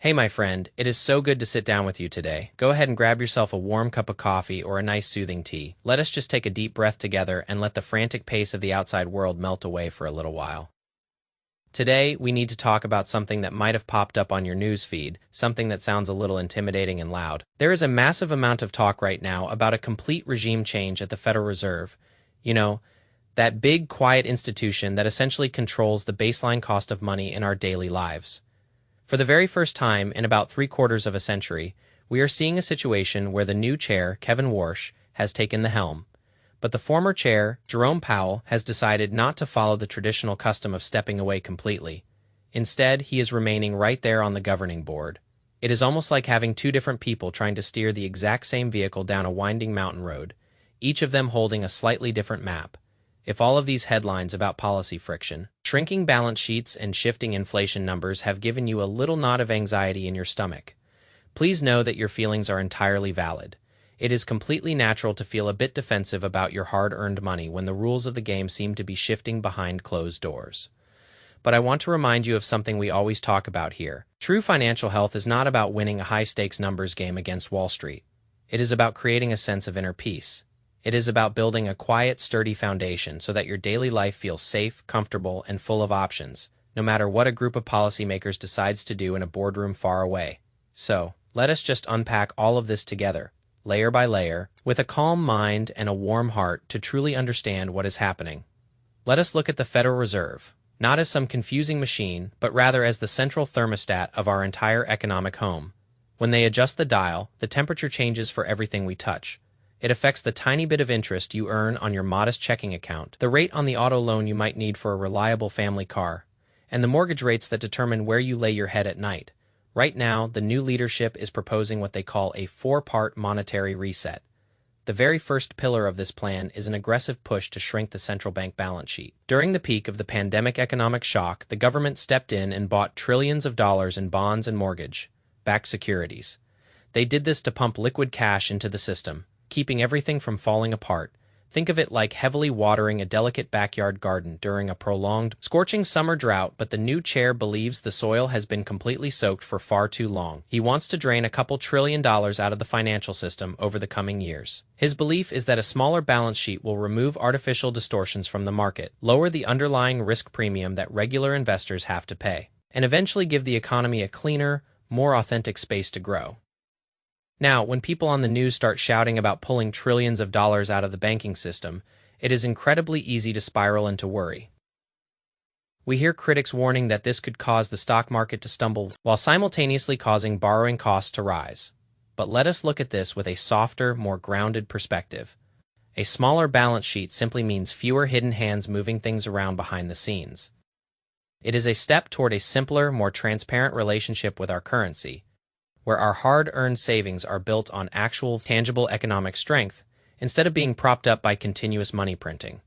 Hey, my friend, it is so good to sit down with you today. Go ahead and grab yourself a warm cup of coffee or a nice soothing tea. Let us just take a deep breath together and let the frantic pace of the outside world melt away for a little while. Today, we need to talk about something that might have popped up on your news feed, something that sounds a little intimidating and loud. There is a massive amount of talk right now about a complete regime change at the Federal Reserve. You know, that big, quiet institution that essentially controls the baseline cost of money in our daily lives. For the very first time in about three-quarters of a century, we are seeing a situation where the new chair, Kevin Warsh, has taken the helm. But the former chair, Jerome Powell, has decided not to follow the traditional custom of stepping away completely. Instead, he is remaining right there on the governing board. It is almost like having two different people trying to steer the exact same vehicle down a winding mountain road, each of them holding a slightly different map. If all of these headlines about policy friction, shrinking balance sheets, and shifting inflation numbers have given you a little knot of anxiety in your stomach, please know that your feelings are entirely valid. It is completely natural to feel a bit defensive about your hard-earned money when the rules of the game seem to be shifting behind closed doors. But I want to remind you of something we always talk about here. True financial health is not about winning a high-stakes numbers game against Wall Street. It is about creating a sense of inner peace. It is about building a quiet, sturdy foundation so that your daily life feels safe, comfortable, and full of options, no matter what a group of policymakers decides to do in a boardroom far away. So, let us just unpack all of this together, layer by layer, with a calm mind and a warm heart to truly understand what is happening. Let us look at the Federal Reserve, not as some confusing machine, but rather as the central thermostat of our entire economic home. When they adjust the dial, the temperature changes for everything we touch. It affects the tiny bit of interest you earn on your modest checking account, the rate on the auto loan you might need for a reliable family car, and the mortgage rates that determine where you lay your head at night. Right now, the new leadership is proposing what they call a four-part monetary reset. The very first pillar of this plan is an aggressive push to shrink the central bank balance sheet. During the peak of the pandemic economic shock, the government stepped in and bought trillions of dollars in bonds and mortgage-backed securities. They did this to pump liquid cash into the system, keeping everything from falling apart. Think of it like heavily watering a delicate backyard garden during a prolonged, scorching summer drought, but the new chair believes the soil has been completely soaked for far too long. He wants to drain a couple $1 trillion out of the financial system over the coming years. His belief is that a smaller balance sheet will remove artificial distortions from the market, lower the underlying risk premium that regular investors have to pay, and eventually give the economy a cleaner, more authentic space to grow. Now, when people on the news start shouting about pulling trillions of dollars out of the banking system, it is incredibly easy to spiral into worry. We hear critics warning that this could cause the stock market to stumble while simultaneously causing borrowing costs to rise. But let us look at this with a softer, more grounded perspective. A smaller balance sheet simply means fewer hidden hands moving things around behind the scenes. It is a step toward a simpler, more transparent relationship with our currency, where our hard-earned savings are built on actual, tangible economic strength, instead of being propped up by continuous money printing.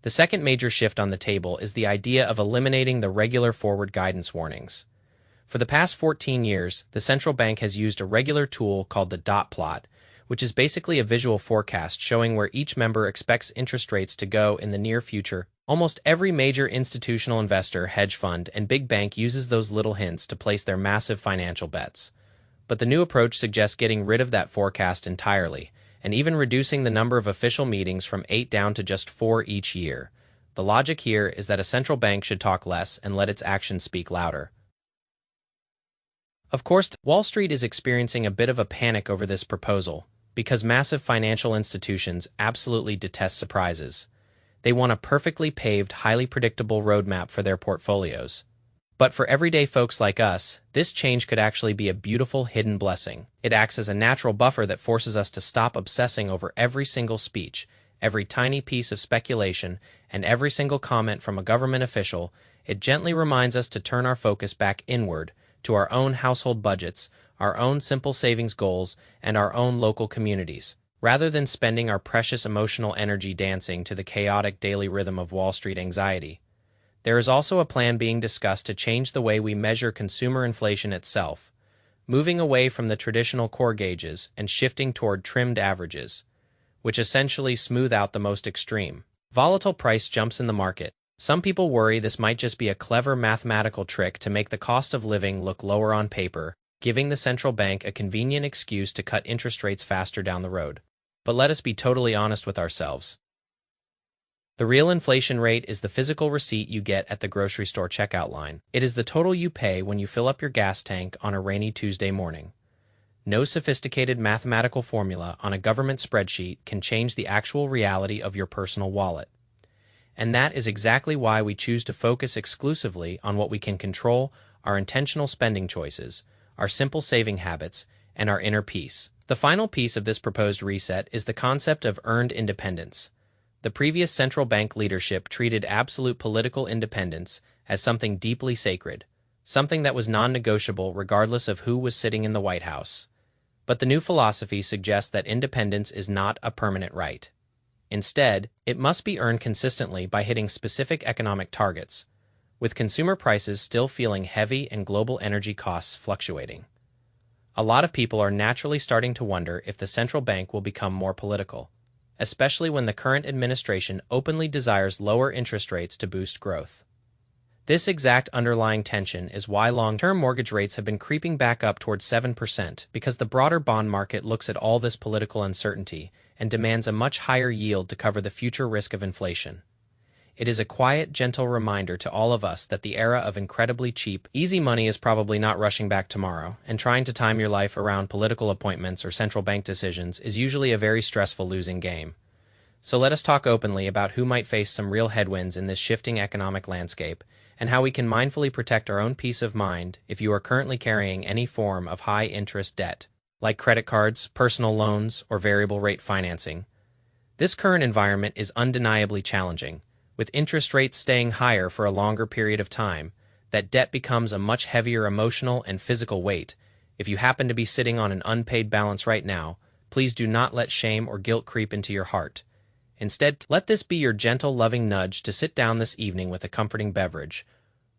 The second major shift on the table is the idea of eliminating the regular forward guidance warnings. For the past 14 years, the central bank has used a regular tool called the dot plot, which is basically a visual forecast showing where each member expects interest rates to go in the near future. Almost every major institutional investor, hedge fund, and big bank uses those little hints to place their massive financial bets. But the new approach suggests getting rid of that forecast entirely, and even reducing the number of official meetings from 8 down to just 4 each year. The logic here is that a central bank should talk less and let its actions speak louder. Of course, Wall Street is experiencing a bit of a panic over this proposal, because massive financial institutions absolutely detest surprises. They want a perfectly paved, highly predictable roadmap for their portfolios. But for everyday folks like us, this change could actually be a beautiful hidden blessing. It acts as a natural buffer that forces us to stop obsessing over every single speech, every tiny piece of speculation, and every single comment from a government official. It gently reminds us to turn our focus back inward, to our own household budgets, our own simple savings goals, and our own local communities, rather than spending our precious emotional energy dancing to the chaotic daily rhythm of Wall Street anxiety. There is also a plan being discussed to change the way we measure consumer inflation itself, moving away from the traditional core gauges and shifting toward trimmed averages, which essentially smooth out the most extreme, volatile price jumps in the market. Some people worry this might just be a clever mathematical trick to make the cost of living look lower on paper, giving the central bank a convenient excuse to cut interest rates faster down the road. But let us be totally honest with ourselves. The real inflation rate is the physical receipt you get at the grocery store checkout line. It is the total you pay when you fill up your gas tank on a rainy Tuesday morning. No sophisticated mathematical formula on a government spreadsheet can change the actual reality of your personal wallet. And that is exactly why we choose to focus exclusively on what we can control: our intentional spending choices, our simple saving habits, and our inner peace. The final piece of this proposed reset is the concept of earned independence. The previous central bank leadership treated absolute political independence as something deeply sacred, something that was non-negotiable regardless of who was sitting in the White House. But the new philosophy suggests that independence is not a permanent right. Instead, it must be earned consistently by hitting specific economic targets, with consumer prices still feeling heavy and global energy costs fluctuating. A lot of people are naturally starting to wonder if the central bank will become more political, especially when the current administration openly desires lower interest rates to boost growth. This exact underlying tension is why long-term mortgage rates have been creeping back up towards 7%, because the broader bond market looks at all this political uncertainty and demands a much higher yield to cover the future risk of inflation. It is a quiet, gentle reminder to all of us that the era of incredibly cheap, easy money is probably not rushing back tomorrow, and trying to time your life around political appointments or central bank decisions is usually a very stressful losing game. So let us talk openly about who might face some real headwinds in this shifting economic landscape, and how we can mindfully protect our own peace of mind if you are currently carrying any form of high-interest debt, like credit cards, personal loans, or variable rate financing. This current environment is undeniably challenging. With interest rates staying higher for a longer period of time, that debt becomes a much heavier emotional and physical weight. If you happen to be sitting on an unpaid balance right now, please do not let shame or guilt creep into your heart. Instead, let this be your gentle, loving nudge to sit down this evening with a comforting beverage.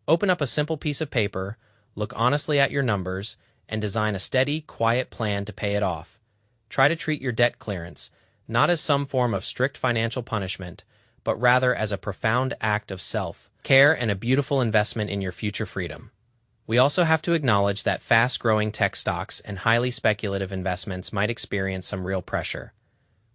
Open up a simple piece of paper, look honestly at your numbers, and design a steady, quiet plan to pay it off. Try to treat your debt clearance not as some form of strict financial punishment, but rather as a profound act of self-care and a beautiful investment in your future freedom. We also have to acknowledge that fast-growing tech stocks and highly speculative investments might experience some real pressure.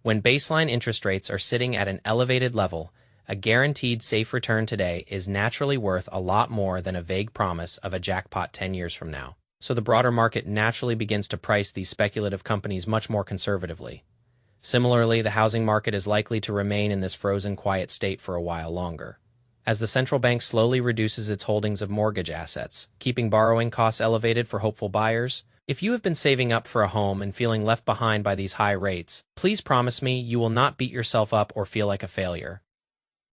When baseline interest rates are sitting at an elevated level, a guaranteed safe return today is naturally worth a lot more than a vague promise of a jackpot 10 years from now. So the broader market naturally begins to price these speculative companies much more conservatively. Similarly, the housing market is likely to remain in this frozen quiet state for a while longer, as the central bank slowly reduces its holdings of mortgage assets, keeping borrowing costs elevated for hopeful buyers. If you have been saving up for a home and feeling left behind by these high rates, please promise me you will not beat yourself up or feel like a failure.